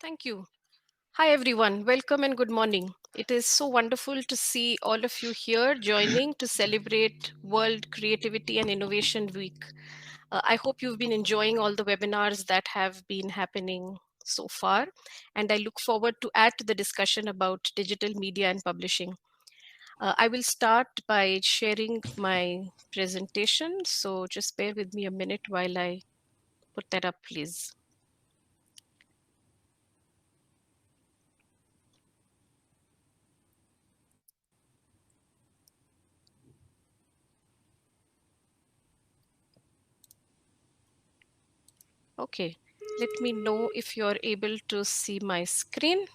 Thank you. Hi, everyone. Welcome and good morning. It is so wonderful to see all of you here joining to celebrate World Creativity and Innovation Week. I hope you've been enjoying all the webinars that have been happening so far, and I look forward to add to the discussion about digital media and publishing. I will start by sharing my presentation, so just bear with me a minute while I put that up, please. Okay, let me know if you're able to see my screen.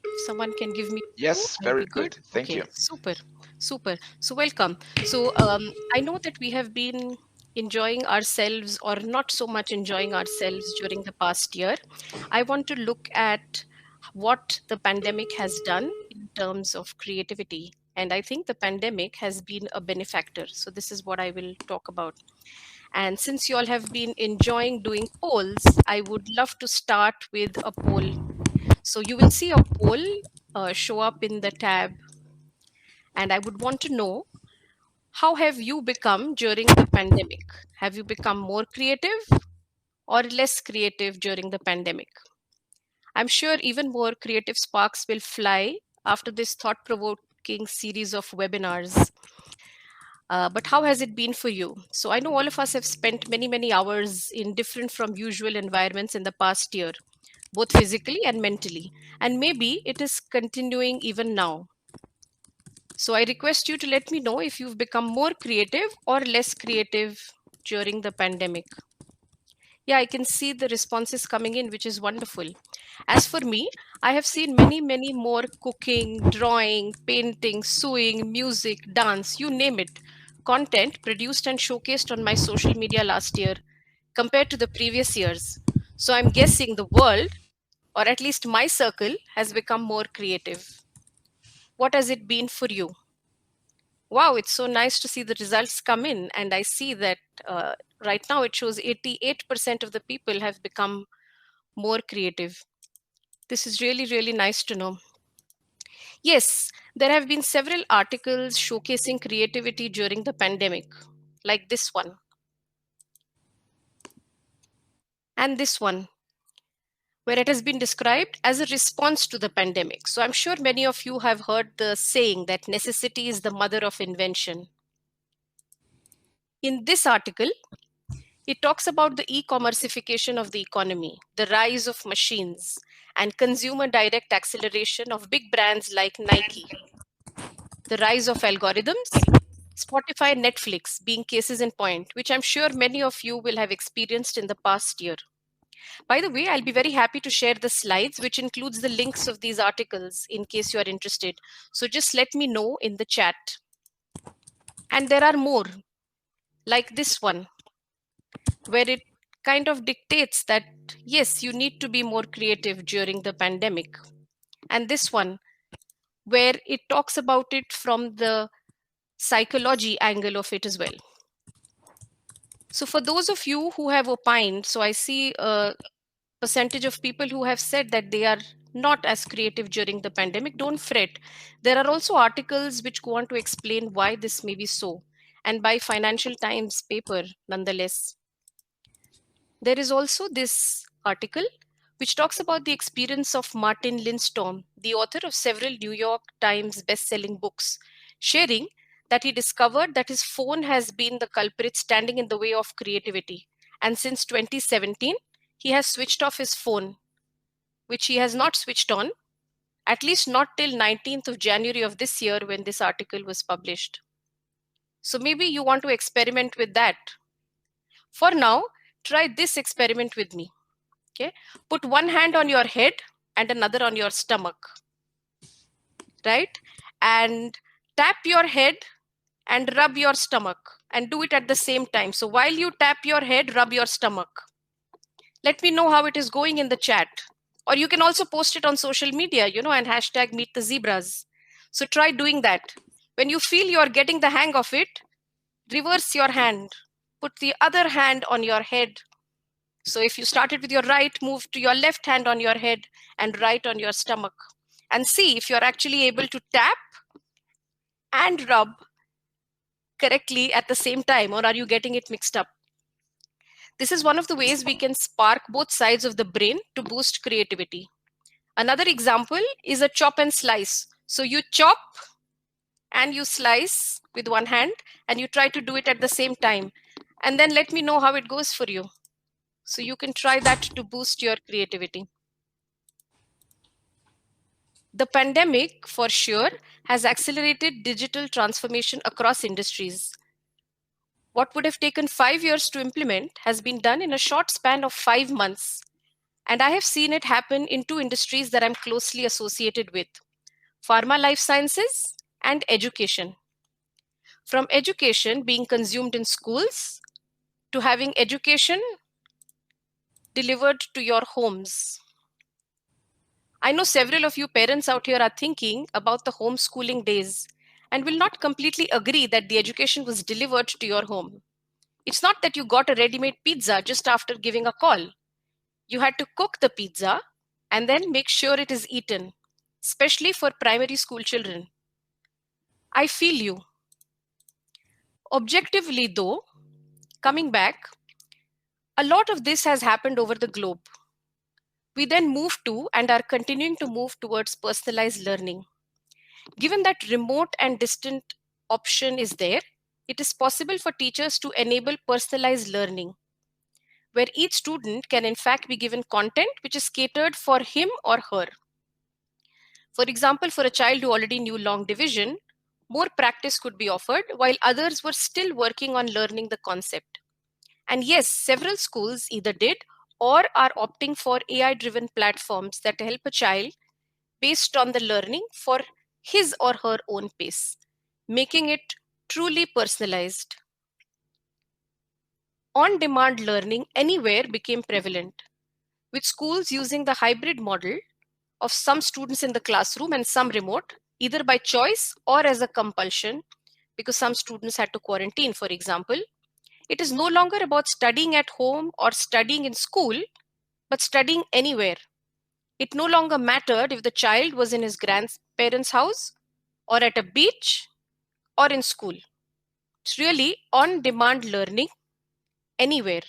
If someone can give me a clue, Yes, I'll very be good. good. Thank Okay, you. super, super. So welcome. So I know that we have been enjoying ourselves or not so much enjoying ourselves during the past year. I want to look at what the pandemic has done in terms of creativity. And I think the pandemic has been a benefactor. So this is what I will talk about. And since you all have been enjoying doing polls, I would love to start with a poll. So you will see a poll show up in the tab, and I would want to know, how have you become during the pandemic? Have you become more creative or less creative during the pandemic? I'm sure even more creative sparks will fly after this thought provoking series of webinars. But how has it been for you? So I know all of us have spent many, many hours in different from usual environments in the past year, both physically and mentally. And maybe it is continuing even now. So I request you to let me know if you've become more creative or less creative during the pandemic. Yeah, I can see the responses coming in, which is wonderful. As for me, I have seen many, many more cooking, drawing, painting, sewing, music, dance, you name it, content produced and showcased on my social media last year compared to the previous years. So I'm guessing the world, or at least my circle, has become more creative. What has it been for you? Wow, it's so nice to see the results come in. And I see that right now it shows 88% of the people have become more creative. This is really, really nice to know. Yes, there have been several articles showcasing creativity during the pandemic, like this one and this one, where it has been described as a response to the pandemic. So I'm sure many of you have heard the saying that necessity is the mother of invention. In this article, it talks about the e-commercification of the economy, the rise of machines, and consumer direct acceleration of big brands like Nike, the rise of algorithms, Spotify, Netflix being cases in point, which I'm sure many of you will have experienced in the past year. By the way, I'll be very happy to share the slides, which includes the links of these articles in case you are interested. So just let me know in the chat. And there are more, like this one, where it kind of dictates that, yes, you need to be more creative during the pandemic. And this one, where it talks about it from the psychology angle of it as well. So, for those of you who have opined, so I see a percentage of people who have said that they are not as creative during the pandemic. Don't fret. There are also articles which go on to explain why this may be so, and by Financial Times paper, nonetheless. There is also this article which talks about the experience of Martin Lindstorm, the author of several New York Times best-selling books, sharing that he discovered that his phone has been the culprit standing in the way of creativity. And since 2017, he has switched off his phone, which he has not switched on, at least not till 19th of January of this year when this article was published. So maybe you want to experiment with that. For now, try this experiment with me. Okay, put one hand on your head and another on your stomach, right? And tap your head and rub your stomach and do it at the same time. So while you tap your head, rub your stomach. Let me know how it is going in the chat. Or you can also post it on social media, and hashtag meet the zebras. So try doing that. When you feel you're getting the hang of it, reverse your hand. Put the other hand on your head So if you started with your right, move to your left hand on your head and right on your stomach, and see if you're actually able to tap and rub correctly at the same time, or are you getting it mixed up? This is one of the ways we can spark both sides of the brain to boost creativity. Another example is a chop and slice. So you chop and you slice with one hand and you try to do it at the same time. And then let me know how it goes for you. So you can try that to boost your creativity. The pandemic, for sure, has accelerated digital transformation across industries. What would have taken 5 years to implement has been done in a short span of 5 months. And I have seen it happen in two industries that I'm closely associated with: pharma life sciences and education. From education being consumed in schools to having education delivered to your homes. I know several of you parents out here are thinking about the homeschooling days and will not completely agree that the education was delivered to your home. It's not that you got a ready-made pizza just after giving a call. You had to cook the pizza and then make sure it is eaten, especially for primary school children. I feel you. Objectively, though, coming back, a lot of this has happened over the globe. We then move to and are continuing to move towards personalized learning. Given that remote and distant option is there, it is possible for teachers to enable personalized learning, where each student can in fact be given content which is catered for him or her. For example, for a child who already knew long division, more practice could be offered while others were still working on learning the concept. And yes, several schools either did or are opting for AI-driven platforms that help a child based on the learning for his or her own pace, making it truly personalized. On-demand learning anywhere became prevalent, with schools using the hybrid model of some students in the classroom and some remote, either by choice or as a compulsion, because some students had to quarantine, for example. It is no longer about studying at home or studying in school, but studying anywhere. It no longer mattered if the child was in his grandparents' house or at a beach or in school. It's really on-demand learning anywhere.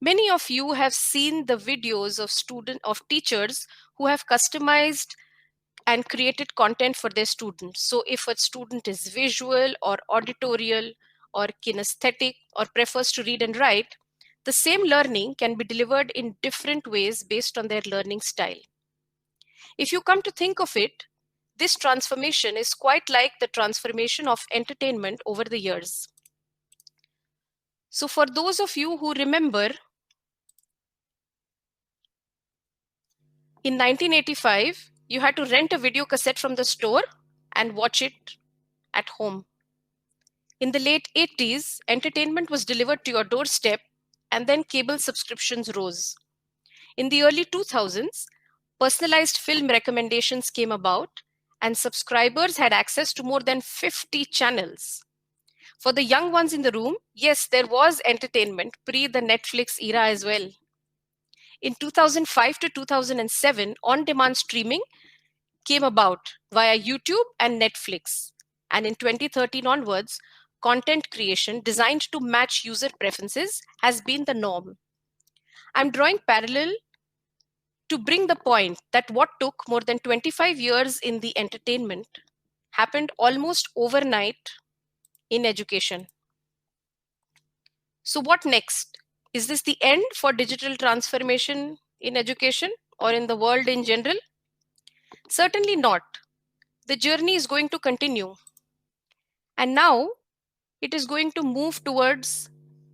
Many of you have seen the videos of teachers who have customized and created content for their students. So if a student is visual or auditorial or kinesthetic or prefers to read and write, the same learning can be delivered in different ways based on their learning style. If you come to think of it, this transformation is quite like the transformation of entertainment over the years. So for those of you who remember, in 1985, you had to rent a video cassette from the store and watch it at home. In the late 80s, entertainment was delivered to your doorstep and then cable subscriptions rose. In the early 2000s, personalized film recommendations came about and subscribers had access to more than 50 channels. For the young ones in the room, yes, there was entertainment pre the Netflix era as well. In 2005 to 2007, on-demand streaming came about via YouTube and Netflix. And in 2013 onwards, content creation designed to match user preferences has been the norm. I'm drawing parallel to bring the point that what took more than 25 years in the entertainment happened almost overnight in education. So what next? Is this the end for digital transformation in education or in the world in general? Certainly not. The journey is going to continue. And now it is going to move towards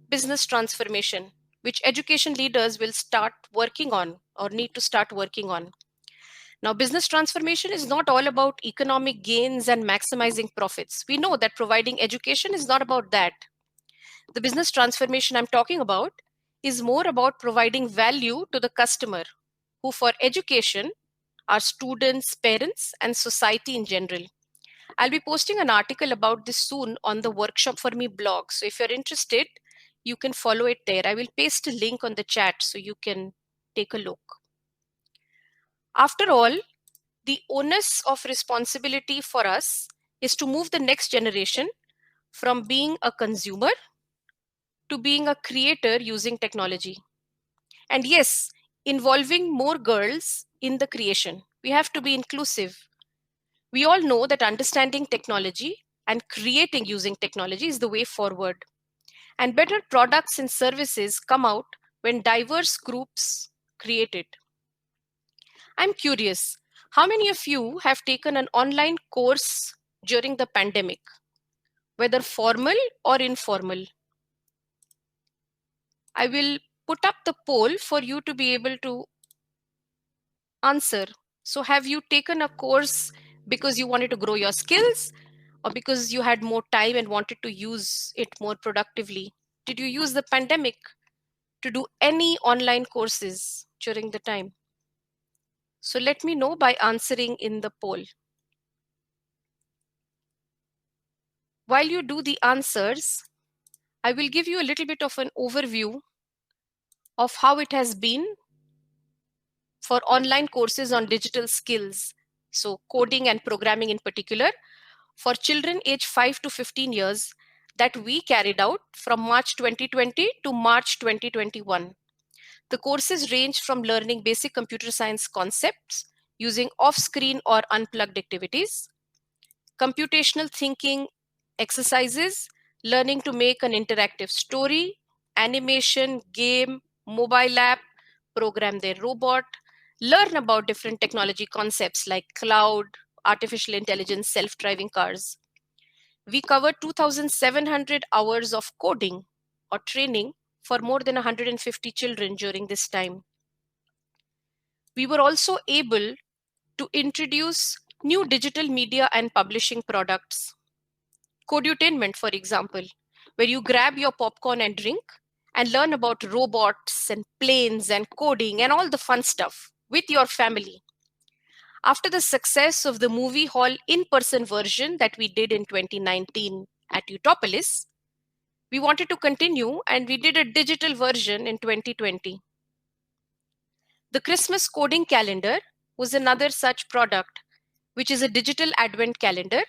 business transformation, which education leaders will start working on or need to start working on. Now, business transformation is not all about economic gains and maximizing profits. We know that providing education is not about that. The business transformation I'm talking about is more about providing value to the customer, who for education are students, parents, and society in general. I'll be posting an article about this soon on the Workshop for Me blog. So if you're interested, You can follow it there. I will paste a link on the chat so you can take a look. After all, the onus of responsibility for us is to move the next generation from being a consumer to being a creator using technology. And yes, involving more girls in the creation. We have to be inclusive. We all know that understanding technology and creating using technology is the way forward. And better products and services come out when diverse groups create it. I'm curious, how many of you have taken an online course during the pandemic, whether formal or informal? I will put up the poll for you to be able to answer. So, have you taken a course because you wanted to grow your skills or because you had more time and wanted to use it more productively? Did you use the pandemic to do any online courses during the time? So, let me know by answering in the poll. While you do the answers, I will give you a little bit of an overview of how it has been for online courses on digital skills. So, coding and programming in particular, for children aged 5 to 15 years that we carried out from March 2020 to March 2021. The courses range from learning basic computer science concepts using off-screen or unplugged activities, computational thinking exercises, learning to make an interactive story, animation, game, mobile app, program their robot, learn about different technology concepts like cloud, artificial intelligence, self-driving cars. We covered 2,700 hours of coding or training for more than 150 children during this time. We were also able to introduce new digital media and publishing products. Codutainment, for example, where you grab your popcorn and drink and learn about robots and planes and coding and all the fun stuff with your family. After the success of the movie hall in-person version that we did in 2019 at Utopolis, we wanted to continue and we did a digital version in 2020. The Christmas coding calendar was another such product, which is a digital advent calendar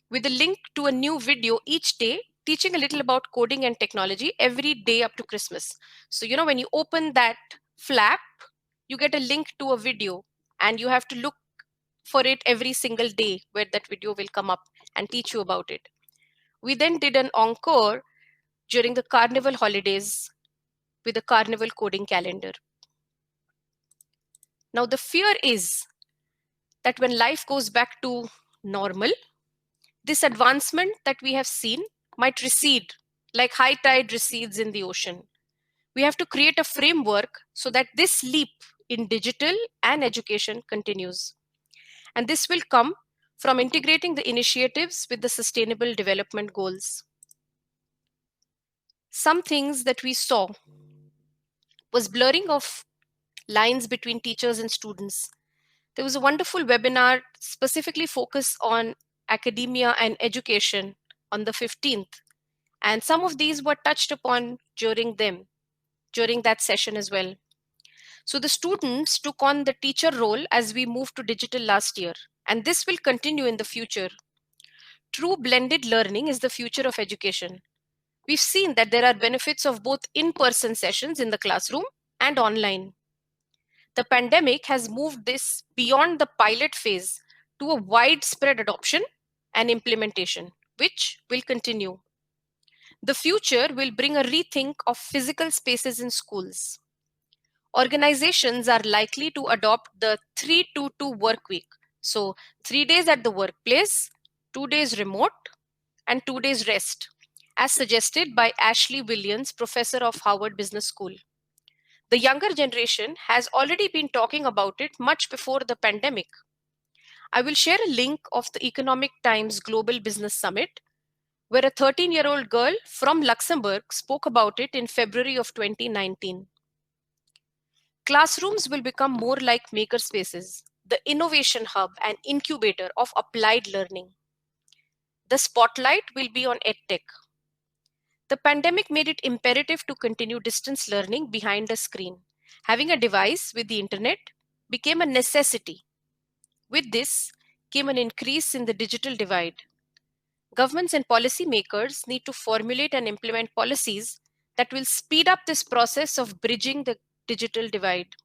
with a link to a new video each day teaching a little about coding and technology every day up to Christmas. So, when you open that flap, you get a link to a video and you have to look for it every single day where that video will come up and teach you about it. We then did an encore during the carnival holidays with a carnival coding calendar. Now, the fear is that when life goes back to normal, this advancement that we have seen might recede like high tide recedes in the ocean. We have to create a framework so that this leap in digital and education continues. And this will come from integrating the initiatives with the Sustainable Development Goals. Some things that we saw was blurring of lines between teachers and students. There was a wonderful webinar specifically focused on academia and education on the 15th. And some of these were touched upon during that session as well. So the students took on the teacher role as we moved to digital last year. And this will continue in the future. True blended learning is the future of education. We've seen that there are benefits of both in-person sessions in the classroom and online. The pandemic has moved this beyond the pilot phase to a widespread adoption and implementation, which will continue. The future will bring a rethink of physical spaces in schools. Organizations are likely to adopt the 3-2-2 work week. So 3 days at the workplace, 2 days remote, and 2 days rest, as suggested by Ashley Williams, professor of Harvard Business School. The younger generation has already been talking about it much before the pandemic. I will share a link of the Economic Times Global Business Summit, where a 13-year-old girl from Luxembourg spoke about it in February of 2019. Classrooms will become more like makerspaces, the innovation hub and incubator of applied learning. The spotlight will be on EdTech. The pandemic made it imperative to continue distance learning behind a screen. Having a device with the internet became a necessity. With this came an increase in the digital divide. Governments and policymakers need to formulate and implement policies that will speed up this process of bridging the digital divide.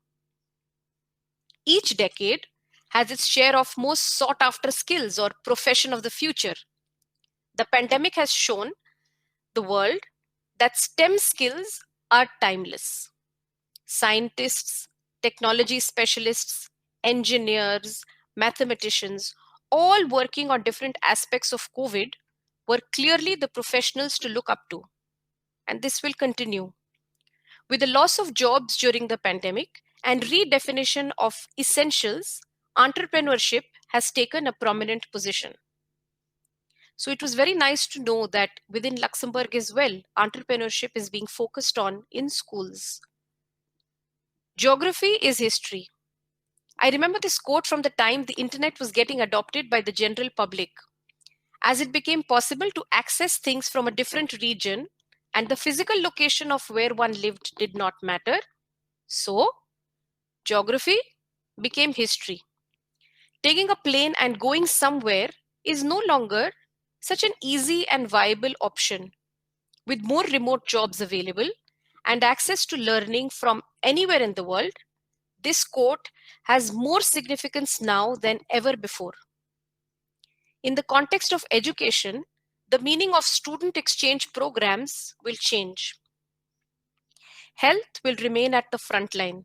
Each decade has its share of most sought after skills or profession of the future. The pandemic has shown the world that STEM skills are timeless. Scientists, technology specialists, engineers, mathematicians, all working on different aspects of COVID were clearly the professionals to look up to. And this will continue. With the loss of jobs during the pandemic and redefinition of essentials, entrepreneurship has taken a prominent position. So it was very nice to know that within Luxembourg as well, entrepreneurship is being focused on in schools. Geography is history. I remember this quote from the time the internet was getting adopted by the general public. As it became possible to access things from a different region and the physical location of where one lived did not matter, so geography became history. Taking a plane and going somewhere is no longer such an easy and viable option. With more remote jobs available and access to learning from anywhere in the world, this quote has more significance now than ever before. In the context of education, the meaning of student exchange programs will change. Health will remain at the front line.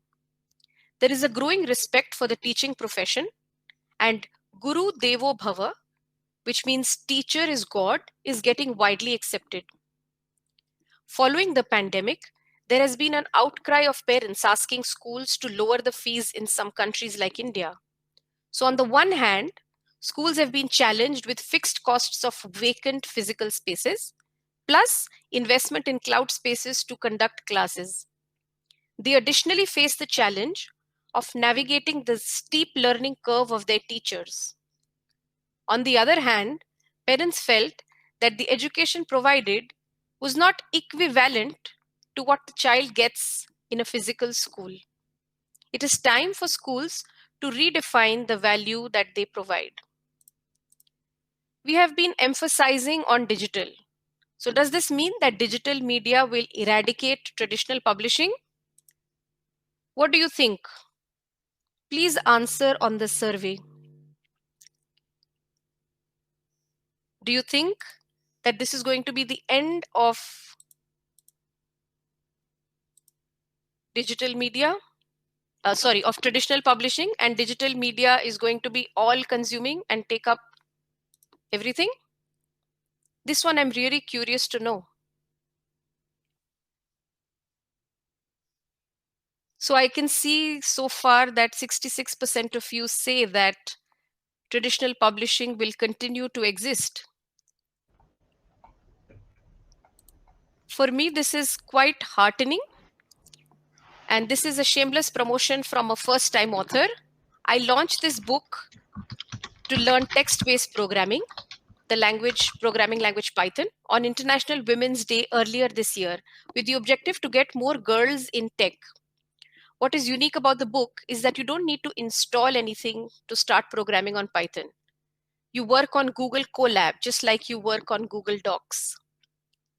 There is a growing respect for the teaching profession, and Guru Devo Bhava, which means teacher is God, is getting widely accepted. Following the pandemic, there has been an outcry of parents asking schools to lower the fees in some countries like India. So on the one hand, schools have been challenged with fixed costs of vacant physical spaces, plus investment in cloud spaces to conduct classes. They additionally face the challenge of navigating the steep learning curve of their teachers. On the other hand, parents felt that the education provided was not equivalent to what the child gets in a physical school. It is time for schools to redefine the value that they provide. We have been emphasizing on digital. So does this mean that digital media will eradicate traditional publishing? What do you think? Please answer on the survey. Do you think that this is going to be the end of digital media? Of traditional publishing, and digital media is going to be all consuming and take up everything? This one I'm really curious to know. So I can see so far that 66% of you say that traditional publishing will continue to exist. For me, this is quite heartening. And this is a shameless promotion from a first-time author. I launched this book to learn text-based programming, the programming language Python, on International Women's Day earlier this year, with the objective to get more girls in tech. What is unique about the book is that you don't need to install anything to start programming on Python. You work on Google Colab, just like you work on Google Docs.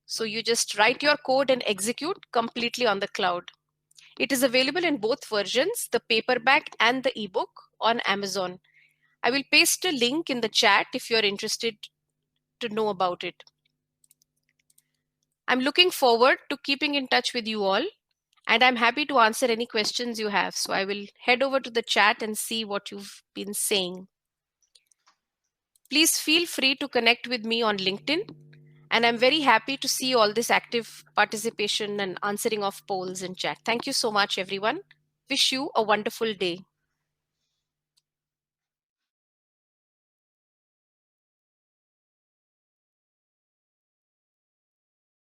So you just write your code and execute completely on the cloud. It is available in both versions, the paperback and the ebook, on Amazon. I will paste a link in the chat if you're interested to know about it. I'm looking forward to keeping in touch with you all, and I'm happy to answer any questions you have. So I will head over to the chat and see what you've been saying. Please feel free to connect with me on LinkedIn, and I'm very happy to see all this active participation and answering of polls in chat. Thank you so much, everyone. Wish you a wonderful day.